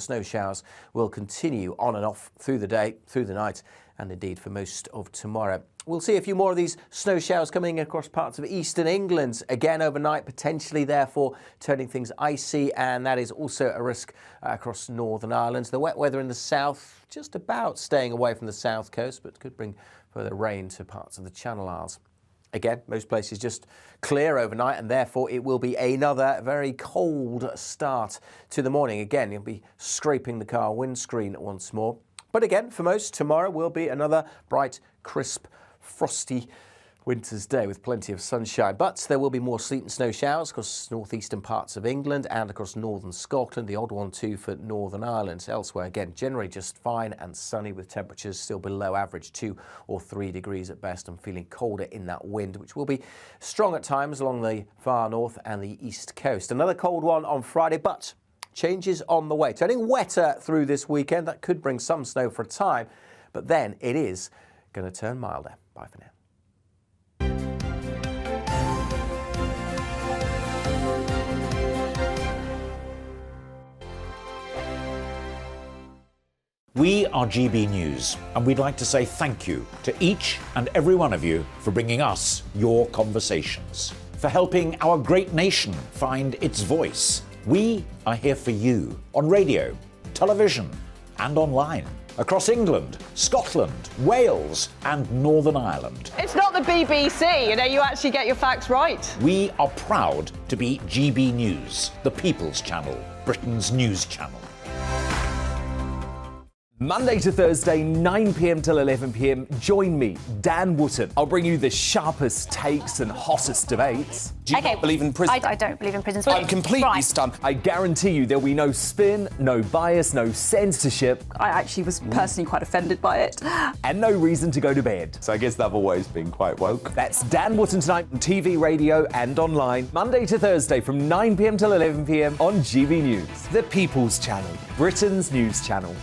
Snow showers will continue on and off through the day, through the night, and indeed for most of tomorrow. We'll see a few more of these snow showers coming across parts of eastern England again overnight, potentially therefore turning things icy, and that is also a risk across Northern Ireland. The wet weather in the south just about staying away from the south coast, but could bring further rain to parts of the Channel Isles. Again, most places just clear overnight, and therefore it will be another very cold start to the morning. Again, you'll be scraping the car windscreen once more. But again, for most, tomorrow will be another bright, crisp, frosty winter's day with plenty of sunshine. But there will be more sleet and snow showers across northeastern parts of England and across northern Scotland, the odd one too for Northern Ireland. Elsewhere, again, generally just fine and sunny with temperatures still below average, 2 or 3 degrees at best, and feeling colder in that wind, which will be strong at times along the far north and the east coast. Another cold one on Friday, but changes on the way. Turning wetter through this weekend. That could bring some snow for a time, but then it is going to turn milder. Bye for now. We are GB News, and we'd like to say thank you to each and every one of you for bringing us your conversations, for helping our great nation find its voice. We are here for you on radio, television, and online, across England, Scotland, Wales, and Northern Ireland. It's not the BBC, you actually get your facts right. We are proud to be GB News, the People's Channel, Britain's news channel. Monday to Thursday, 9 p.m. till 11 p.m. Join me, Dan Wootton. I'll bring you the sharpest takes and hottest debates. Do you not believe in prison? I don't believe in prisons. I'm completely stunned. I guarantee you there'll be no spin, no bias, no censorship. I actually was personally quite offended by it. And no reason to go to bed. So I guess they've always been quite woke. That's Dan Wootton tonight on TV, radio and online. Monday to Thursday from 9 p.m. till 11 p.m. on GB News. The People's Channel, Britain's news channel.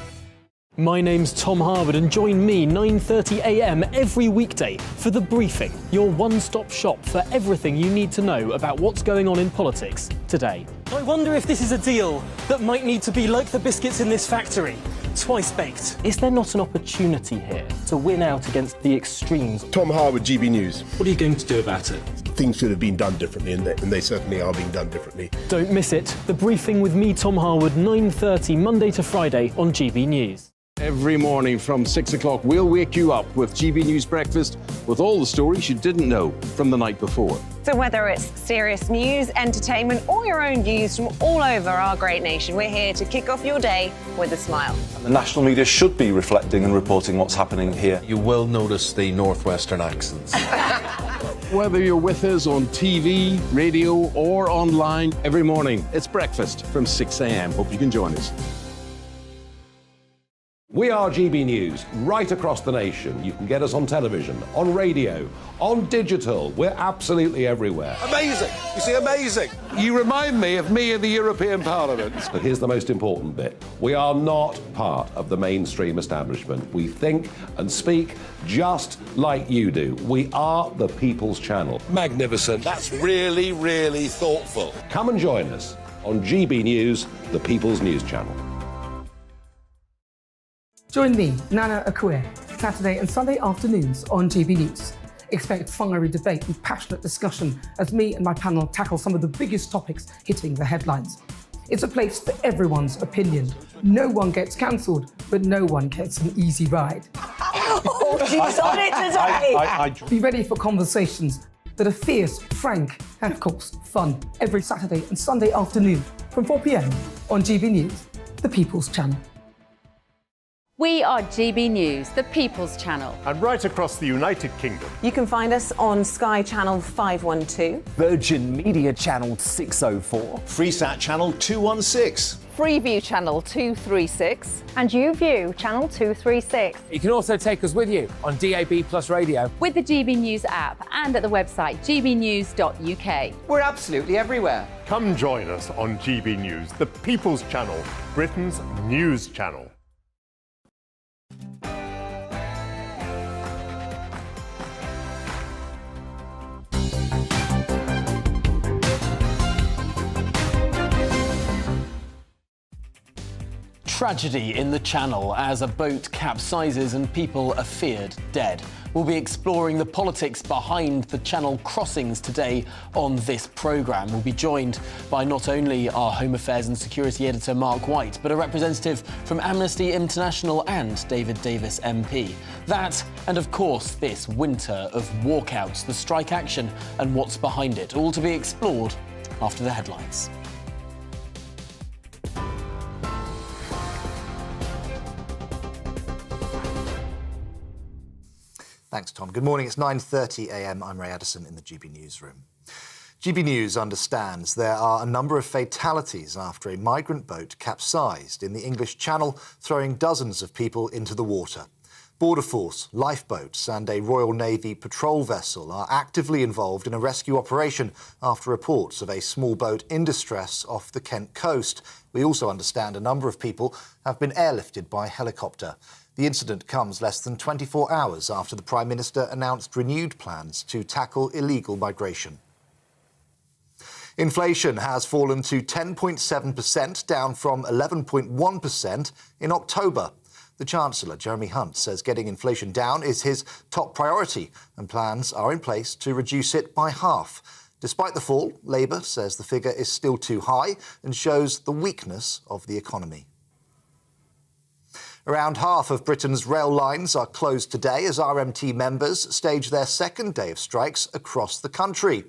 My name's Tom Harwood, and join me 9:30 a.m. every weekday for The Briefing, your one-stop shop for everything you need to know about what's going on in politics today. I wonder if this is a deal that might need to be like the biscuits in this factory, twice baked. Is there not an opportunity here to win out against the extremes? Tom Harwood, GB News. What are you going to do about it? Things should have been done differently, and they certainly are being done differently. Don't miss it. The Briefing with me, Tom Harwood, 9:30 Monday to Friday on GB News. Every morning from 6 o'clock, we'll wake you up with GB News Breakfast with all the stories you didn't know from the night before. So whether it's serious news, entertainment, or your own views from all over our great nation, we're here to kick off your day with a smile. The national media should be reflecting and reporting what's happening here. You will notice the northwestern accents. Whether you're with us on TV, radio, or online, every morning, it's breakfast from 6 a.m. Hope you can join us. We are GB News, right across the nation. You can get us on television, on radio, on digital. We're absolutely everywhere. Amazing! You see, amazing! You remind me of me in the European Parliament. But here's the most important bit. We are not part of the mainstream establishment. We think and speak just like you do. We are the People's Channel. Magnificent. That's really, really thoughtful. Come and join us on GB News, the People's News Channel. Join me, Nana Akue, Saturday and Sunday afternoons on GB News. Expect fiery debate and passionate discussion as me and my panel tackle some of the biggest topics hitting the headlines. It's a place for everyone's opinion. No one gets cancelled, but no one gets an easy ride. Oh, she's on it today! Be ready for conversations that are fierce, frank, and of course, fun. Every Saturday and Sunday afternoon from 4 p.m. on GB News, the People's Channel. We are GB News, the People's Channel. And right across the United Kingdom. You can find us on Sky Channel 512. Virgin Media Channel 604. Freesat Channel 216. Freeview Channel 236. And YouView Channel 236. You can also take us with you on DAB+ radio. With the GB News app and at the website gbnews.uk. We're absolutely everywhere. Come join us on GB News, the People's Channel, Britain's news channel. Tragedy in the Channel as a boat capsizes and people are feared dead. We'll be exploring the politics behind the Channel crossings today on this programme. We'll be joined by not only our Home Affairs and Security editor Mark White, but a representative from Amnesty International and David Davis MP. That, and of course this winter of walkouts, the strike action and what's behind it, all to be explored after the headlines. Thanks, Tom. Good morning. It's 9:30 a.m. I'm Ray Addison in the GB Newsroom. GB News understands there are a number of fatalities after a migrant boat capsized in the English Channel, throwing dozens of people into the water. Border Force, lifeboats and a Royal Navy patrol vessel are actively involved in a rescue operation after reports of a small boat in distress off the Kent coast. We also understand a number of people have been airlifted by helicopter. The incident comes less than 24 hours after the Prime Minister announced renewed plans to tackle illegal migration. Inflation has fallen to 10.7%, down from 11.1% in October. The Chancellor, Jeremy Hunt, says getting inflation down is his top priority, and plans are in place to reduce it by half. Despite the fall, Labour says the figure is still too high and shows the weakness of the economy. Around half of Britain's rail lines are closed today as RMT members stage their second day of strikes across the country.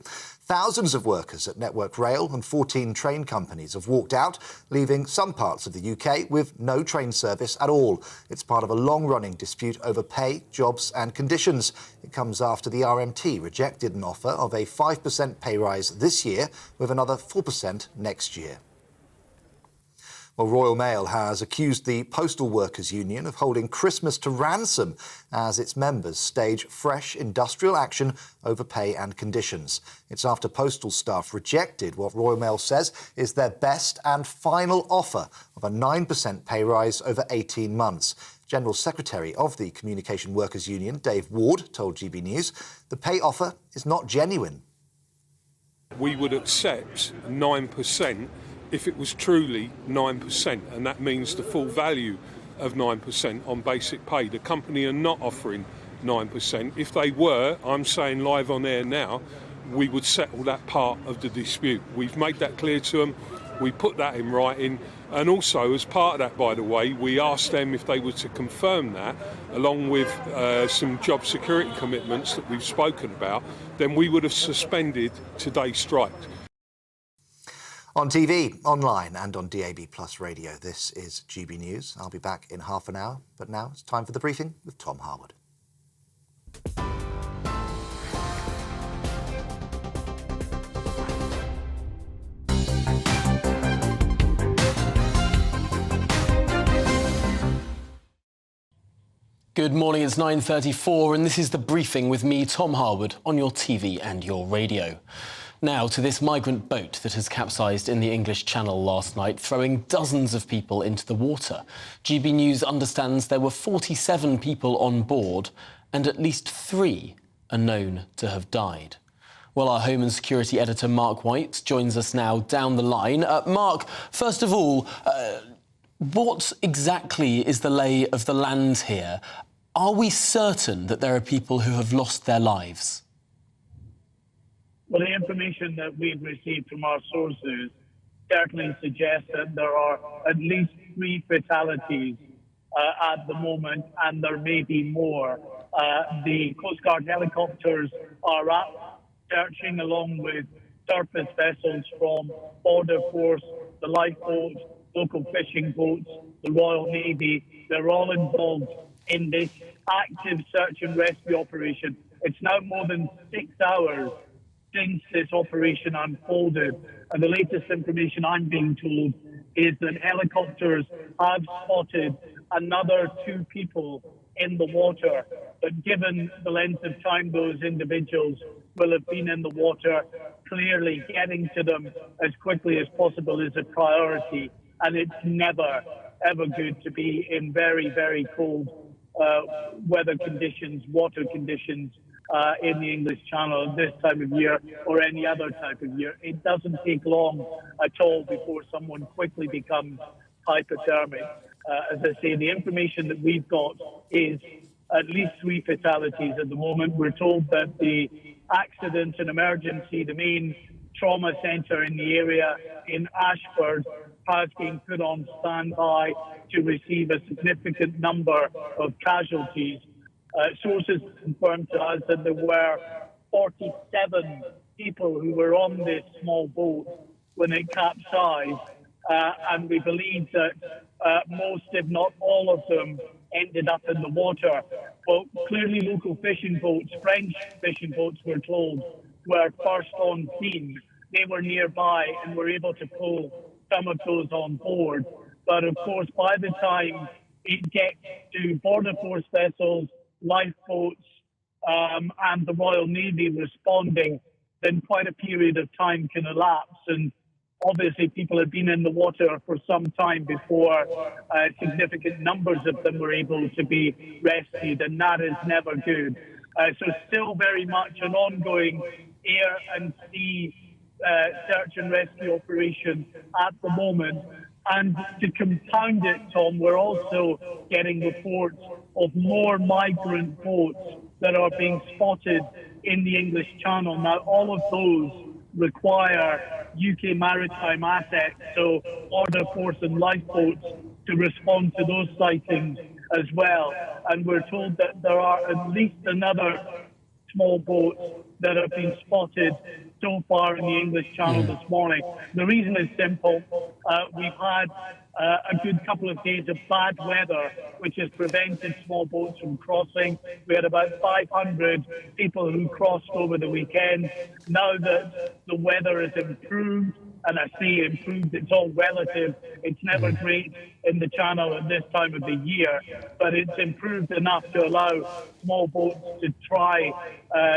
Thousands of workers at Network Rail and 14 train companies have walked out, leaving some parts of the UK with no train service at all. It's part of a long-running dispute over pay, jobs and conditions. It comes after the RMT rejected an offer of a 5% pay rise this year, with another 4% next year. Well, Royal Mail has accused the Postal Workers Union of holding Christmas to ransom as its members stage fresh industrial action over pay and conditions. It's after postal staff rejected what Royal Mail says is their best and final offer of a 9% pay rise over 18 months. General Secretary of the Communication Workers Union, Dave Ward, told GB News the pay offer is not genuine. We would accept 9% if it was truly 9%, and that means the full value of 9% on basic pay. The company are not offering 9%. If they were, I'm saying live on air now, we would settle that part of the dispute. We've made that clear to them. We put that in writing. And also, as part of that, by the way, we asked them if they were to confirm that, along with some job security commitments that we've spoken about, then we would have suspended today's strike. On TV, online and on DAB Plus Radio, this is GB News. I'll be back in half an hour, but now it's time for the briefing with Tom Harwood. Good morning, it's 9:34 and this is the briefing with me, Tom Harwood, on your TV and your radio. Now to this migrant boat that has capsized in the English Channel last night, throwing dozens of people into the water. GB News understands there were 47 people on board and at least 3 are known to have died. Well, our Home and Security editor Mark White joins us now down the line. Mark, first of all, what exactly is the lay of the land here? Are we certain that there are people who have lost their lives? Well, the information that we've received from our sources certainly suggests that there are at least 3 fatalities at the moment, and there may be more. The Coast Guard helicopters are up, searching along with surface vessels from Border Force, the lifeboats, local fishing boats, the Royal Navy. They're all involved in this active search and rescue operation. It's now more than 6 hours since this operation unfolded, and the latest information I'm being told is that helicopters have spotted another 2 people in the water, but given the length of time those individuals will have been in the water, clearly getting to them as quickly as possible is a priority, and it's never, ever good to be in very, very cold weather conditions, water conditions, in the English Channel this time of year or any other type of year. It doesn't take long at all before someone quickly becomes hypothermic. As I say, the information that we've got is at least 3 fatalities at the moment. We're told that the accident and emergency, the main trauma centre in the area in Ashford, has been put on standby to receive a significant number of casualties. Sources confirmed to us that there were 47 people who were on this small boat when it capsized, and we believe that most, if not all of them, ended up in the water. Well, clearly local fishing boats, French fishing boats, we're told, were first on scene. They were nearby and were able to pull some of those on board. But of course, by the time it gets to Border Force vessels, lifeboats, and the Royal Navy responding, then quite a period of time can elapse. And obviously, people have been in the water for some time before significant numbers of them were able to be rescued, and that is never good. So still very much an ongoing air and sea search and rescue operation at the moment. And to compound it, Tom, we're also getting reports of more migrant boats that are being spotted in the English Channel. Now, all of those require UK maritime assets, so Border Force and lifeboats, to respond to those sightings as well. And we're told that there are at least another small boats that have been spotted so far in the English Channel this morning. The reason is simple. We've had a good couple of days of bad weather, which has prevented small boats from crossing. We had about 500 people who crossed over the weekend. Now that the weather has improved, and I say improved, it's all relative. It's never great in the Channel at this time of the year, but it's improved enough to allow small boats to try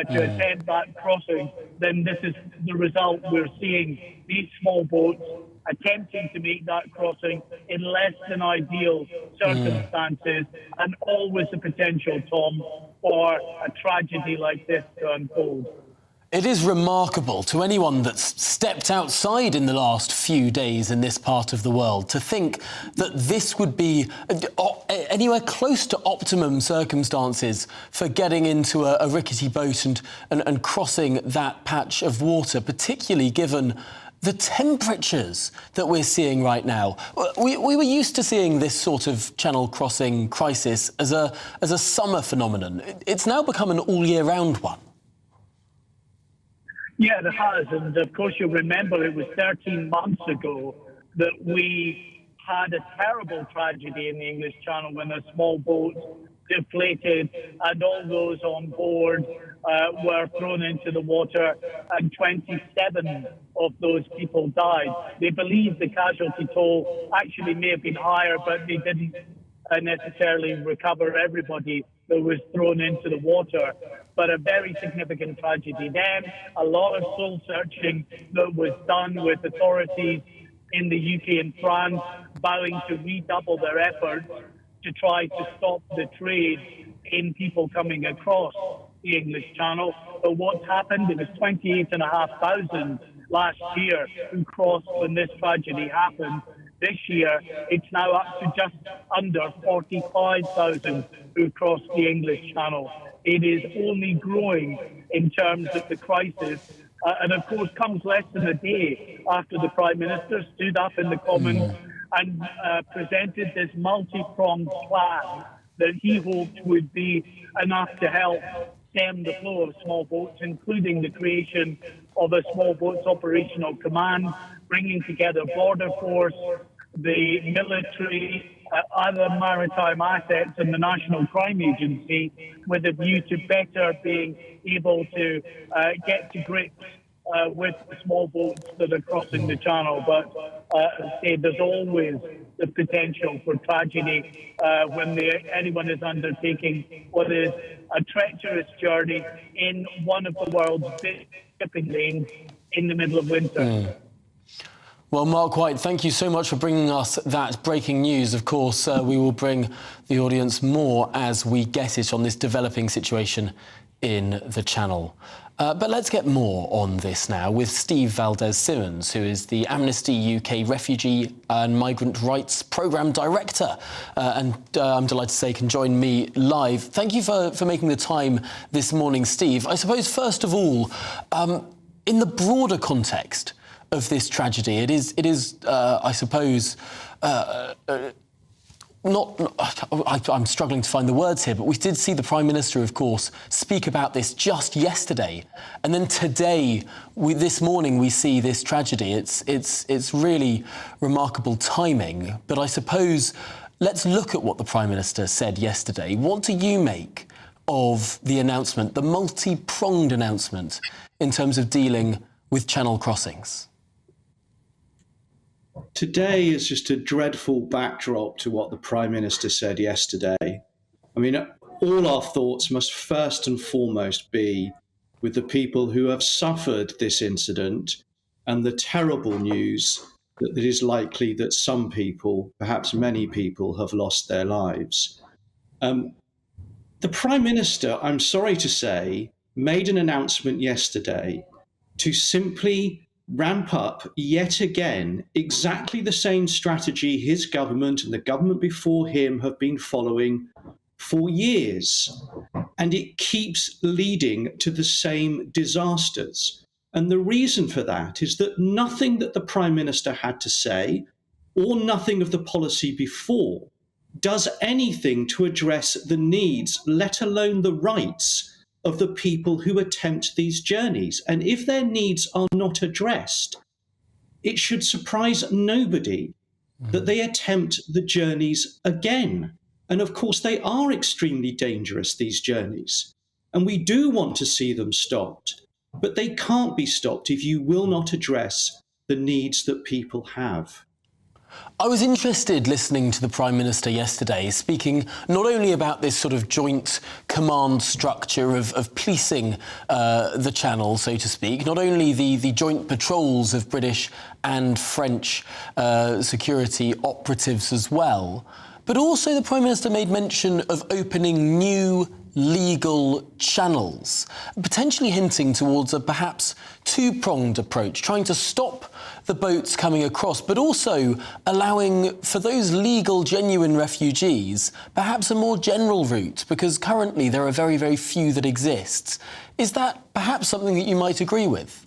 to attempt that crossing. Then this is the result. We're seeing these small boats attempting to make that crossing in less than ideal circumstances, and always the potential, Tom, for a tragedy like this to unfold. It is remarkable to anyone that's stepped outside in the last few days in this part of the world to think that this would be anywhere close to optimum circumstances for getting into a rickety boat and crossing that patch of water, particularly given the temperatures that we're seeing right now. We were used to seeing this sort of channel crossing crisis as a summer phenomenon. It's now become an all-year-round one. Yeah, it has. And of course, you'll remember it was 13 months ago that we had a terrible tragedy in the English Channel when a small boat deflated and all those on board were thrown into the water, and 27 of those people died. They believe the casualty toll actually may have been higher, but they didn't necessarily recover everybody that was thrown into the water. But a very significant tragedy. Then a lot of soul searching that was done with authorities in the UK and France vowing to redouble their efforts to try to stop the trade in people coming across the English Channel. But what's happened, it was 28,500 last year who crossed when this tragedy happened. This year, it's now up to just under 45,000 who crossed the English Channel. It is only growing in terms of the crisis, and of course comes less than a day after the Prime Minister stood up in the Commons and presented this multi-pronged plan that he hoped would be enough to help stem the flow of small boats, including the creation of a small boats operational command, bringing together Border Force, the military, other maritime assets and the National Crime Agency, with a view to better being able to get to grips with the small boats that are crossing the Channel. But as I say, there's always the potential for tragedy when anyone is undertaking what is a treacherous journey in one of the world's biggest shipping lanes in the middle of winter. Well, Mark White, thank you so much for bringing us that breaking news. Of course, we will bring the audience more as we get it on this developing situation in the Channel. But let's get more on this now with Steve Valdez-Simmons, who is the Amnesty UK Refugee and Migrant Rights Programme Director. I'm delighted to say can join me live. Thank you for making the time this morning, Steve. I suppose, first of all, in the broader context of this tragedy, it is I suppose, I'm struggling to find the words here, but we did see the Prime Minister, of course, speak about this just yesterday. And then today, this morning, we see this tragedy. It's really remarkable timing. But I suppose let's look at what the Prime Minister said yesterday. What do you make of the announcement, the multi-pronged announcement, in terms of dealing with channel crossings? Today is just a dreadful backdrop to what the Prime Minister said yesterday. I mean, all our thoughts must first and foremost be with the people who have suffered this incident and the terrible news that it is likely that some people, perhaps many people, have lost their lives. The Prime Minister, I'm sorry to say, made an announcement yesterday to simply ramp up yet again exactly the same strategy his government and the government before him have been following for years. And it keeps leading to the same disasters. And the reason for that is that nothing that the Prime Minister had to say, or nothing of the policy before, does anything to address the needs, let alone the rights, of the people who attempt these journeys. And if their needs are not addressed, it should surprise nobody that they attempt the journeys again. And of course, they are extremely dangerous, these journeys. And we do want to see them stopped, but they can't be stopped if you will not address the needs that people have. I was interested listening to the Prime Minister yesterday speaking not only about this sort of joint command structure of policing the channel, so to speak, not only the joint patrols of British and French security operatives as well, but also the Prime Minister made mention of opening new legal channels, potentially hinting towards a perhaps two-pronged approach, trying to stop the boats coming across, but also allowing for those legal, genuine refugees perhaps a more general route, because currently there are very, very few that exist. Is that perhaps something that you might agree with?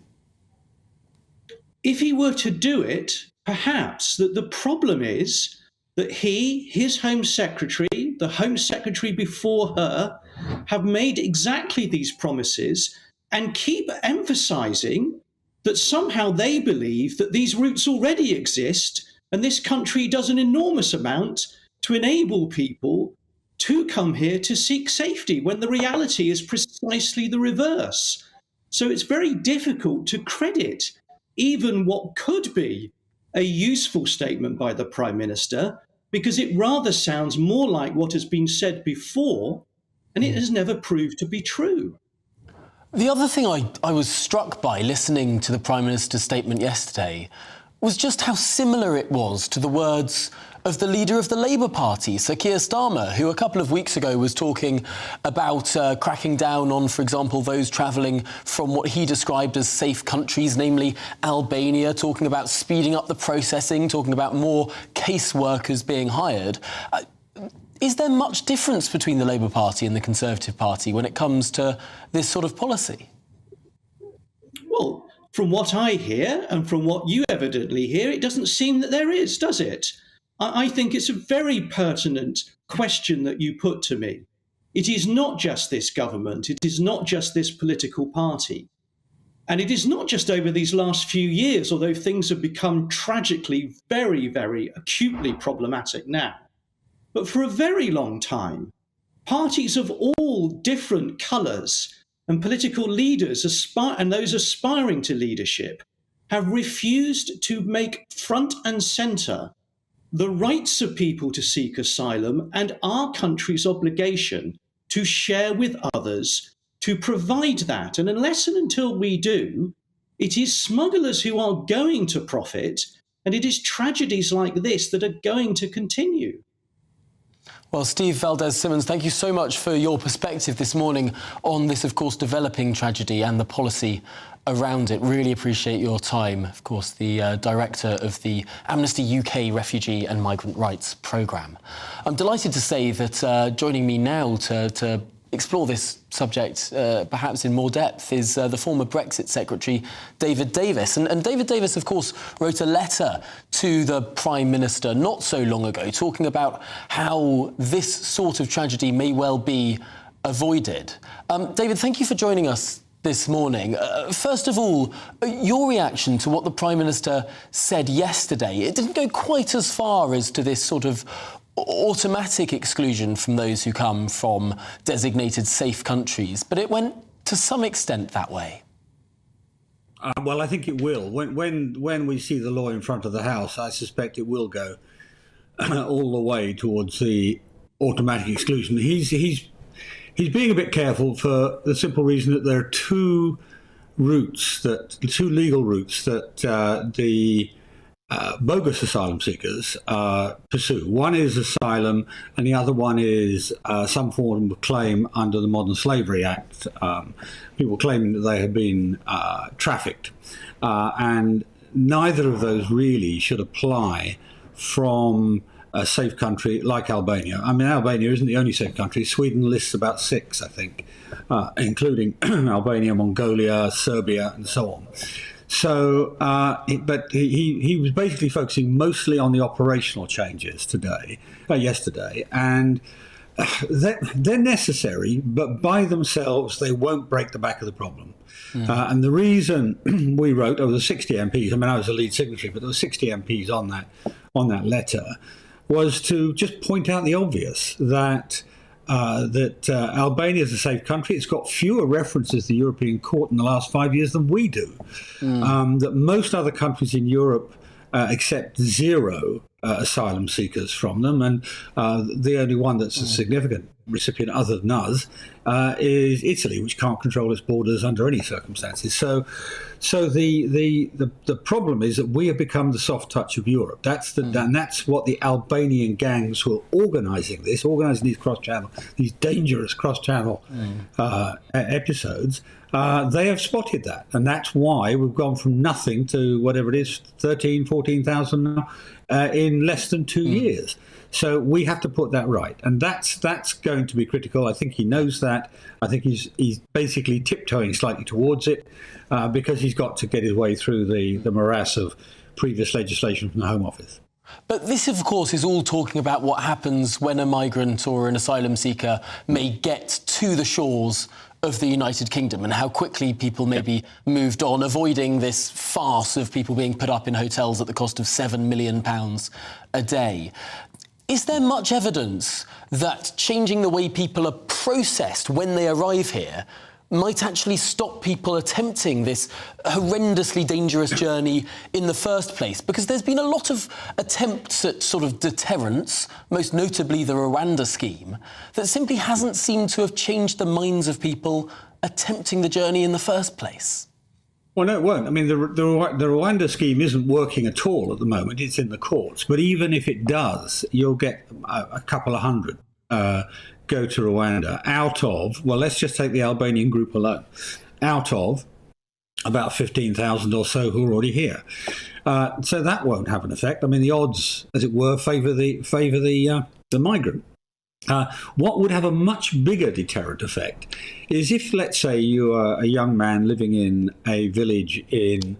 If he were to do it, perhaps. That the problem is that his Home Secretary, the Home Secretary before her, have made exactly these promises and keep emphasising that somehow they believe that these routes already exist and this country does an enormous amount to enable people to come here to seek safety, when the reality is precisely the reverse. So it's very difficult to credit even what could be a useful statement by the Prime Minister, because it rather sounds more like what has been said before, and it has never proved to be true. The other thing I was struck by listening to the Prime Minister's statement yesterday was just how similar it was to the words of the leader of the Labour Party, Sir Keir Starmer, who a couple of weeks ago was talking about cracking down on, for example, those travelling from what he described as safe countries, namely Albania, talking about speeding up the processing, talking about more caseworkers being hired. Is there much difference between the Labour Party and the Conservative Party when it comes to this sort of policy? Well, from what I hear and from what you evidently hear, it doesn't seem that there is, does it? I think it's a very pertinent question that you put to me. It is not just this government, it is not just this political party. And it is not just over these last few years, although things have become tragically very, very acutely problematic now. But for a very long time, parties of all different colours and political leaders and those aspiring to leadership have refused to make front and centre the rights of people to seek asylum and our country's obligation to share with others to provide that. And unless and until we do, it is smugglers who are going to profit, and it is tragedies like this that are going to continue. Well, Steve Valdez-Simmons, thank you so much for your perspective this morning on this, of course, developing tragedy and the policy around it. Really appreciate your time. Of course, the director of the Amnesty UK Refugee and Migrant Rights Programme. I'm delighted to say that joining me now to explore this subject perhaps in more depth is the former Brexit Secretary David Davis. And David Davis, of course, wrote a letter to the Prime Minister not so long ago talking about how this sort of tragedy may well be avoided. David, thank you for joining us this morning. First of all, your reaction to what the Prime Minister said yesterday. It didn't go quite as far as to this sort of automatic exclusion from those who come from designated safe countries, but it went to some extent that way. Well, I think it will. When we see the law in front of the House, I suspect it will go all the way towards the automatic exclusion. He's being a bit careful for the simple reason that there are two legal routes that the bogus asylum seekers pursue. One is asylum, and the other one is some form of claim under the Modern Slavery Act. People claiming that they have been trafficked, and neither of those really should apply from a safe country like Albania. I mean, Albania isn't the only safe country. Sweden lists about 6, I think, including Albania, Mongolia, Serbia, and so on. So, but he was basically focusing mostly on the operational changes yesterday, and they're necessary, but by themselves they won't break the back of the problem. And the reason we wrote, there were 60 MPs. I mean, I was the lead signatory, but there were 60 MPs on that letter, was to just point out the obvious that. Albania is a safe country. It's got fewer references to the European Court in the last 5 years than we do. That most other countries in Europe accept 0 asylum seekers from them, and the only one that's a significant recipient other than us is Italy, which can't control its borders under any circumstances. So the problem is that we have become the soft touch of Europe. And that's what the Albanian gangs who are organising these dangerous cross-channel episodes. They have spotted that, and that's why we've gone from nothing to whatever it is, 14,000 now in less than 2 years. So we have to put that right, and that's going to be critical. I think he knows that. I think he's basically tiptoeing slightly towards it because he's got to get his way through the morass of previous legislation from the Home Office. But this, of course, is all talking about what happens when a migrant or an asylum seeker may get to the shores of the United Kingdom and how quickly people may be moved on, avoiding this farce of people being put up in hotels at the cost of £7 million a day. Is there much evidence that changing the way people are processed when they arrive here might actually stop people attempting this horrendously dangerous journey in the first place? Because there's been a lot of attempts at sort of deterrence, most notably the Rwanda scheme, that simply hasn't seemed to have changed the minds of people attempting the journey in the first place. Well, no, it won't. I mean, the Rwanda scheme isn't working at all at the moment. It's in the courts. But even if it does, you'll get a couple of hundred go to Rwanda out of, well, let's just take the Albanian group alone, out of about 15,000 or so who are already here. So that won't have an effect. I mean, the odds, as it were, favour the migrant. What would have a much bigger deterrent effect is if, let's say, you are a young man living in a village in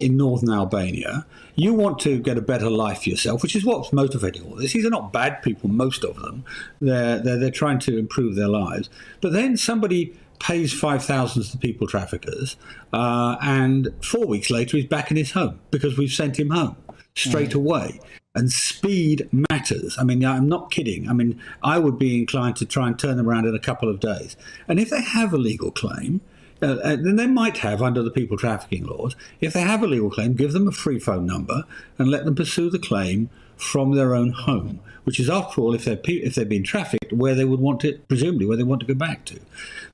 northern Albania. You want to get a better life for yourself, which is what's motivating all this. These are not bad people, most of them. They're trying to improve their lives. But then somebody pays 5,000 to people traffickers, and 4 weeks later he's back in his home because we've sent him home straight away. And speed matters. I mean, I'm not kidding. I mean, I would be inclined to try and turn them around in a couple of days. And if they have a legal claim, then they might have under the people trafficking laws. If they have a legal claim, give them a free phone number and let them pursue the claim from their own home, which is, after all, if they've been trafficked, where they would want to, presumably, where they want to go back to.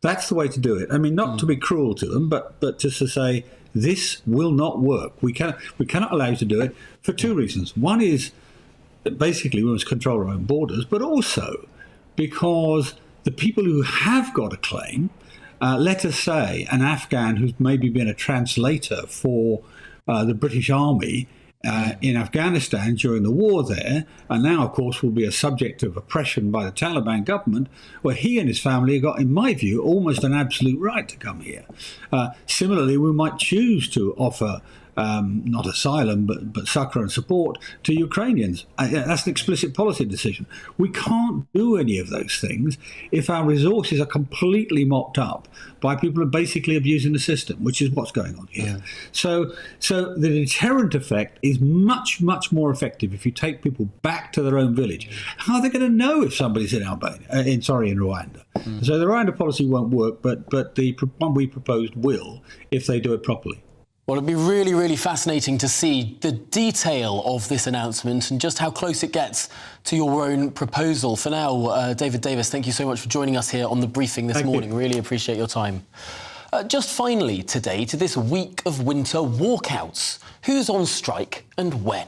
That's the way to do it. I mean, not to be cruel to them, but just to say, this will not work. We cannot allow you to do it for two reasons. One is basically we must control our own borders, but also because the people who have got a claim, let us say an Afghan who's maybe been a translator for the British Army in Afghanistan during the war there, and now, of course, will be a subject of oppression by the Taliban government, where he and his family have got, in my view, almost an absolute right to come here. Similarly, we might choose to offer not asylum, but succor and support to Ukrainians. That's an explicit policy decision. We can't do any of those things if our resources are completely mopped up by people who are basically abusing the system, which is what's going on here. So the deterrent effect is much, much more effective if you take people back to their own village. How are they going to know if somebody's in Rwanda? So the Rwanda policy won't work, but the one we proposed will if they do it properly. Well, it'd be really, really fascinating to see the detail of this announcement and just how close it gets to your own proposal. For now, David Davis, thank you so much for joining us here on the briefing this morning. Really appreciate your time. Just finally today to this week of winter walkouts. Who's on strike and when?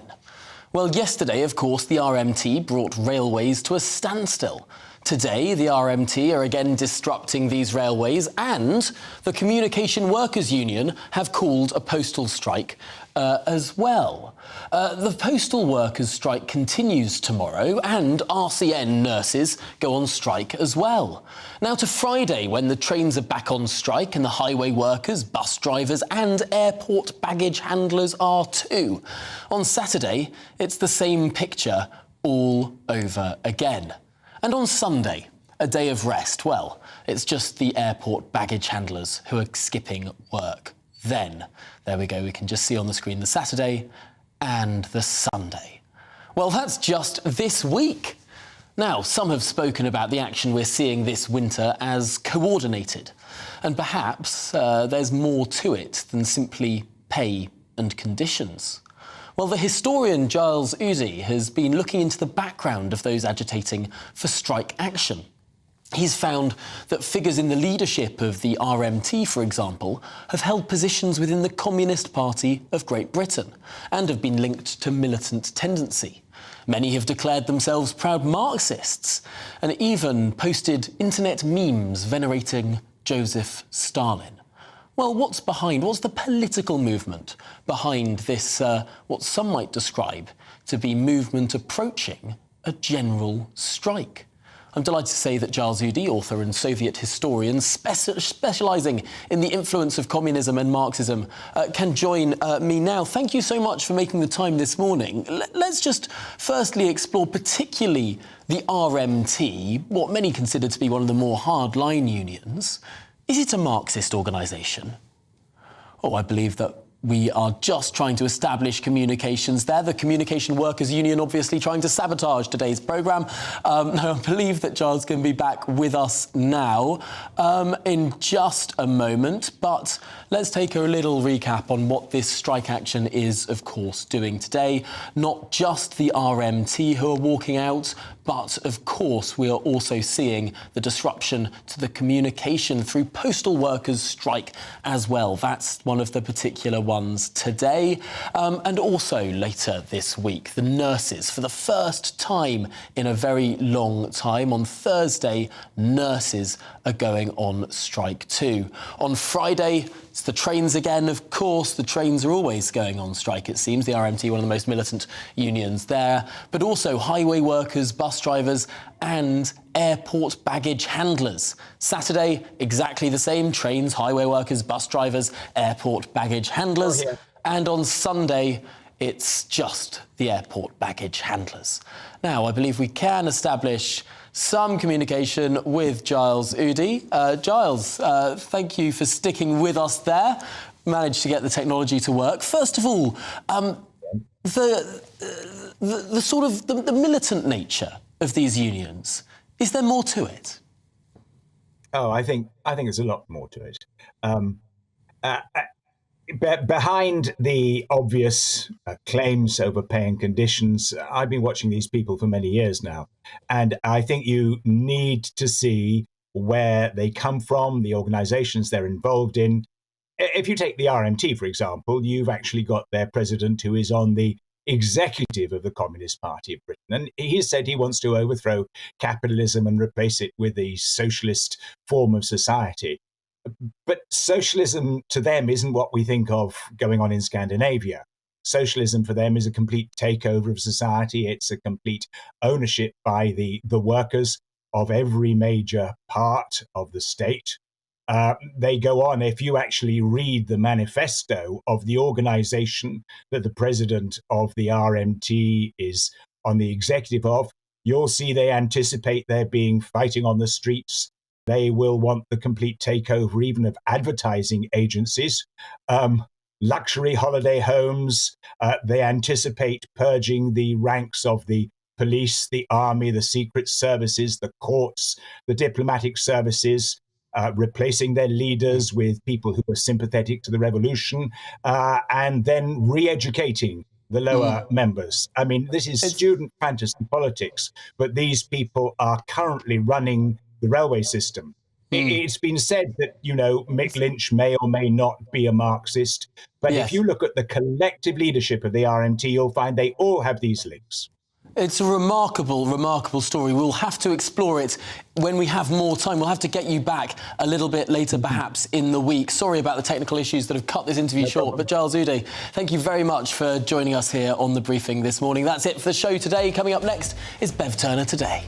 Well, yesterday, of course, the RMT brought railways to a standstill. Today, the RMT are again disrupting these railways, and the Communication Workers Union have called a postal strike as well. The postal workers strike continues tomorrow, and RCN nurses go on strike as well. Now to Friday, when the trains are back on strike and the highway workers, bus drivers and airport baggage handlers are too. On Saturday, it's the same picture all over again. And on Sunday, a day of rest, well, it's just the airport baggage handlers who are skipping work. Then, there we go, we can just see on the screen the Saturday and the Sunday. Well, that's just this week. Now, some have spoken about the action we're seeing this winter as coordinated. And perhaps there's more to it than simply pay and conditions. Well, the historian Giles Udy has been looking into the background of those agitating for strike action. He's found that figures in the leadership of the RMT, for example, have held positions within the Communist Party of Great Britain and have been linked to militant tendency. Many have declared themselves proud Marxists and even posted internet memes venerating Joseph Stalin. Well, what's the political movement behind this, what some might describe to be movement approaching a general strike? I'm delighted to say that Giles Udy, author and Soviet historian specialising in the influence of communism and Marxism, can join me now. Thank you so much for making the time this morning. Let's just firstly explore particularly the RMT, what many consider to be one of the more hardline unions. Is it a Marxist organisation? Oh, I believe that we are just trying to establish communications there. The Communication Workers Union obviously trying to sabotage today's programme. I believe that Giles can be back with us now in just a moment. But let's take a little recap on what this strike action is, of course, doing today. Not just the RMT who are walking out, but of course we are also seeing the disruption to the communication through postal workers' strike as well. That's one of the particular ones today. And also later this week, the nurses, for the first time in a very long time, on Thursday, nurses are going on strike too. On Friday, it's the trains again, of course. The trains are always going on strike, it seems. The RMT, one of the most militant unions there. But also highway workers, bus drivers and airport baggage handlers. Saturday, exactly the same. Trains, highway workers, bus drivers, airport baggage handlers. And on Sunday, it's just the airport baggage handlers. Now, I believe we can establish some communication with Giles Udy. Giles, thank you for sticking with us there. Managed to get the technology to work. First of all, the militant nature of these unions, is there more to it? Oh, I think there's a lot more to it. Behind the obvious claims over pay and conditions, I've been watching these people for many years now, and I think you need to see where they come from, the organizations they're involved in. If you take the RMT, for example, you've actually got their president who is on the executive of the Communist Party of Britain. And he said he wants to overthrow capitalism and replace it with a socialist form of society. But socialism to them isn't what we think of going on in Scandinavia. Socialism for them is a complete takeover of society. It's a complete ownership by the workers of every major part of the state. They go on, if you actually read the manifesto of the organization that the president of the RMT is on the executive of, you'll see they anticipate there being fighting on the streets. They will want the complete takeover even of advertising agencies, luxury holiday homes. They anticipate purging the ranks of the police, the army, the secret services, the courts, the diplomatic services, replacing their leaders with people who are sympathetic to the revolution, and then re-educating the lower members. I mean, this is student fantasy politics, but these people are currently running the railway system. It's been said that, you know, Mick Lynch may or may not be a Marxist, but if you look at the collective leadership of the RMT, you'll find they all have these links. It's a remarkable, remarkable story. We'll have to explore it when we have more time. We'll have to get you back a little bit later, perhaps, in the week. Sorry about the technical issues that have cut this interview short, but Giles Ude, thank you very much for joining us here on The Briefing this morning. That's it for the show today. Coming up next is Bev Turner Today.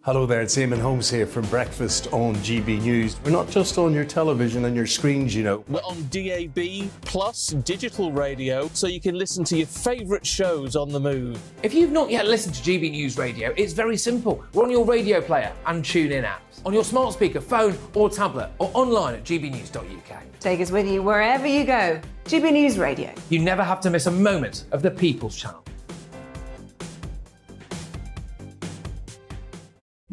Hello there, it's Eamon Holmes here from Breakfast on GB News. We're not just on your television and your screens, you know. We're on DAB plus digital radio, so you can listen to your favourite shows on the move. If you've not yet listened to GB News Radio, it's very simple. We're on your radio player and tune-in apps, on your smart speaker, phone or tablet, or online at gbnews.uk. Take us with you wherever you go. GB News Radio. You never have to miss a moment of the People's Channel.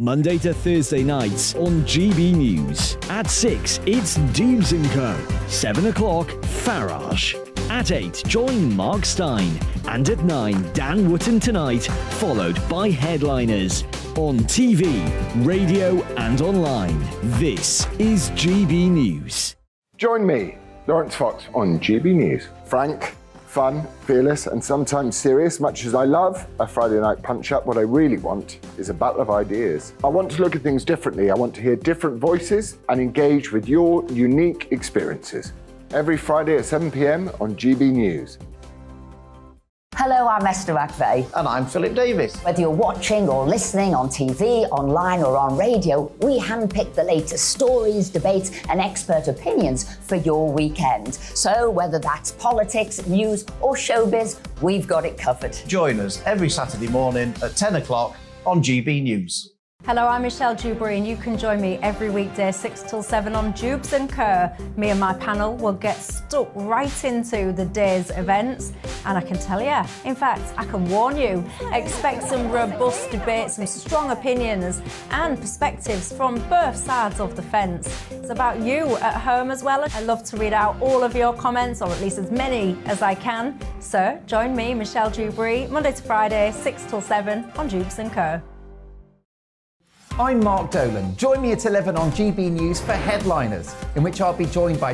Monday to Thursday nights on GB News. At 6, it's Dubes & Co. 7 o'clock, Farage. At 8, join Mark Stein. And at 9, Dan Wootton Tonight, followed by Headliners. On TV, radio and online. This is GB News. Join me, Lawrence Fox, on GB News. Frank, fun, fearless and sometimes serious. Much as I love a Friday night punch-up, what I really want is a battle of ideas. I want to look at things differently. I want to hear different voices and engage with your unique experiences. Every Friday at 7 p.m. on GB News. Hello, I'm Esther McVeigh. And I'm Philip Davis. Whether you're watching or listening on TV, online or on radio, we handpick the latest stories, debates and expert opinions for your weekend. So whether that's politics, news or showbiz, we've got it covered. Join us every Saturday morning at 10 o'clock on GB News. Hello, I'm Michelle Dubry and you can join me every weekday 6 till 7 on Dubes & Kerr. Me and my panel will get stuck right into the day's events and I can tell you, in fact, I can warn you, expect some robust debates, some strong opinions and perspectives from both sides of the fence. It's about you at home as well. I love to read out all of your comments, or at least as many as I can. So join me, Michelle Dubry, Monday to Friday, 6 till 7 on Dubes & Kerr. I'm Mark Dolan. Join me at 11 on GB News for Headliners, in which I'll be joined by